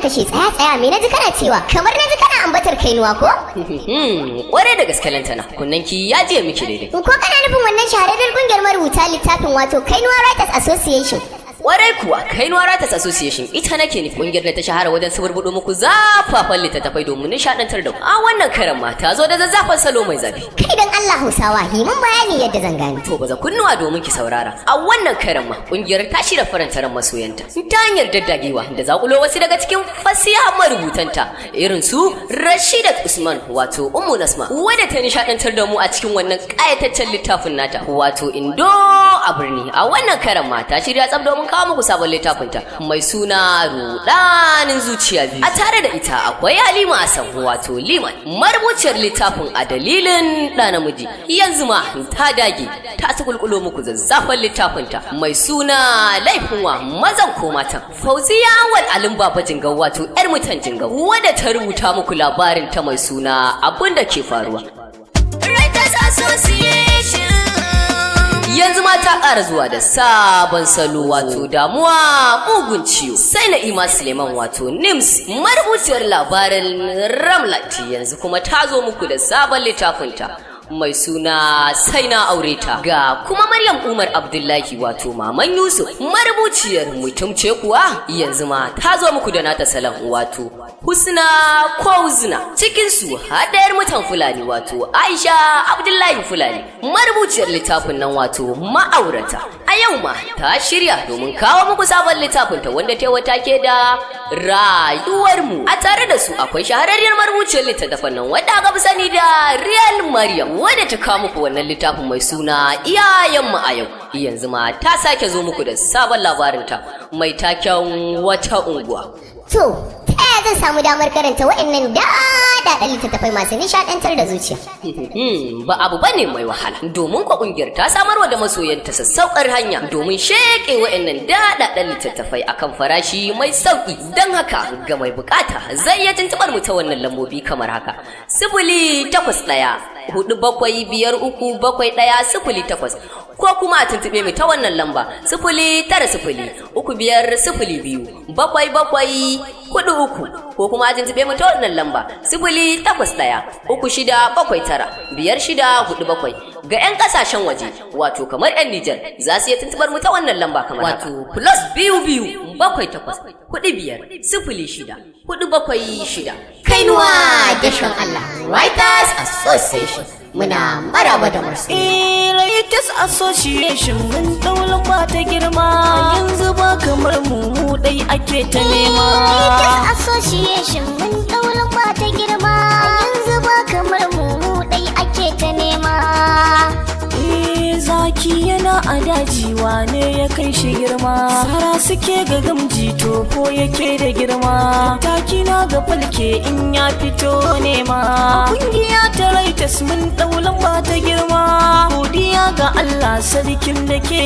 kashe tsaya me naji kana cewa kamar naji kana ambatar kainuwa ko? Kware da gaske lantana kunnanki ya je miki daidai. Ko kana nufin wannan shahararren kungiyar marubuta littafin wato Kainuwa Writers Association? Kwarai kuwa Kainuwa Writers Association ita nake nufi kungiyar da ta shahara wajen saburbudo muku zafafan littattafai domin nishadantar da ku. A wannan karan ma ta zo da zazzafan salo mai zafi. Kai dan Allah Hausawa yi mun bayani yadda zan gane. To baza kunnuwa domin ki saurara. A wannan karan ma kungiyar ta shirya faranta ran masoyanta ta hanyar daddagewa da zakulo wasu daga cikin fasiha marubutanta irin su Rashidat Usman wato Ummu Nasma wadda ta nishadantar da mu a cikin wannan kayataccen littafin nata wato Indo a birni. A wannan karan ma ta shirya tsab domin kawo muku sabon littafinta mai suna Rudanin Zuciya Biyu. A tare da ita akwai Halima Hassan wato Liman marubuciyar littafin A Dalilin Ɗa Namiji. Yanzu ma ta dage ta tukulkulo muku zazzafan littafinta mai suna Laifin Wa Mazan ko Matan. Fauziya Awal Alim Baba Jingau wato yar mutan Jingau wadda ta rubuta muku labarin ta mai suna Abin da ke faruwa. Writers Association yanzu ma ta ƙara zuwa da sabon salo wato damuwa mugun ciwo. Sai Na'ima Suleiman wato Nims marubuciyar labarin Ramlat yanzu kuma ta zo muku da sabon littafinta mai suna Sai na aure ta. Ga kuma Maryam Umar Abdullahi wato Maman Yusuf marubuciyar Mutumce kuwa yanzu ma ta zo muku da nata salon wato Husna ko Huzna. Cikin su hadayar mutan Fulani wato Aisha Abdullahi Fulani marubuciyar littafin nan wato Ma'aurata. A yau ma ta shirya domin kawo muku sabon littafin ta wanda ta wata ke da Rayuwar Mu. A tare da su akwai shahararriyar marubuciyar littafin nan wadda aka fi sani da Real Maryam wadda ta kawo muku wannan littafin mai suna Iyayen Mu a Yau. Yanzu ma ta sake zo muku da sabon labarinta mai taken Wata Unguwa. To, ta yaya zan samu damar karanta waɗannan daɗaɗɗen littattafai masu nishaɗantar da zuciya? Ba abu bane mai wahala, domin kwa ƙungiyar ta samarwa da masoyanta sassaukar hanya domin sheƙe waɗannan daɗaɗɗen littattafai akan farashi mai sauƙi. Don haka ga mai buƙata zai iya tuntuɓar mu ta wannan lambobi kamar haka: 081-4753-7108 ko kuma a tuntuɓe mu ta wannan lamba 09035277743 ko kuma a tuntuɓe mu ta wannan lamba 081-3679-5647. Ga 'yan kasashen waje wato kamar 'yan Nijar za su iya tuntuɓar mu ta wannan lamba kamar wato +22 Kainuwa Dashen Allah Writers Association muna maraba da masu. Writers Association mun daula ta girma yanzu ba kamar mu dai ake ta nema. Writers Association mun daula ta girma yanzu ba kamar mu dai ake ta nema. Zaki yana a daji wane ya kai shi girma, sara suke ga gamji to ko yake da girma, taki na ga falke in ya fito nema. Kungiya ta Writers mun daulan ba ta girma, godiya ga Allah sarkin da ke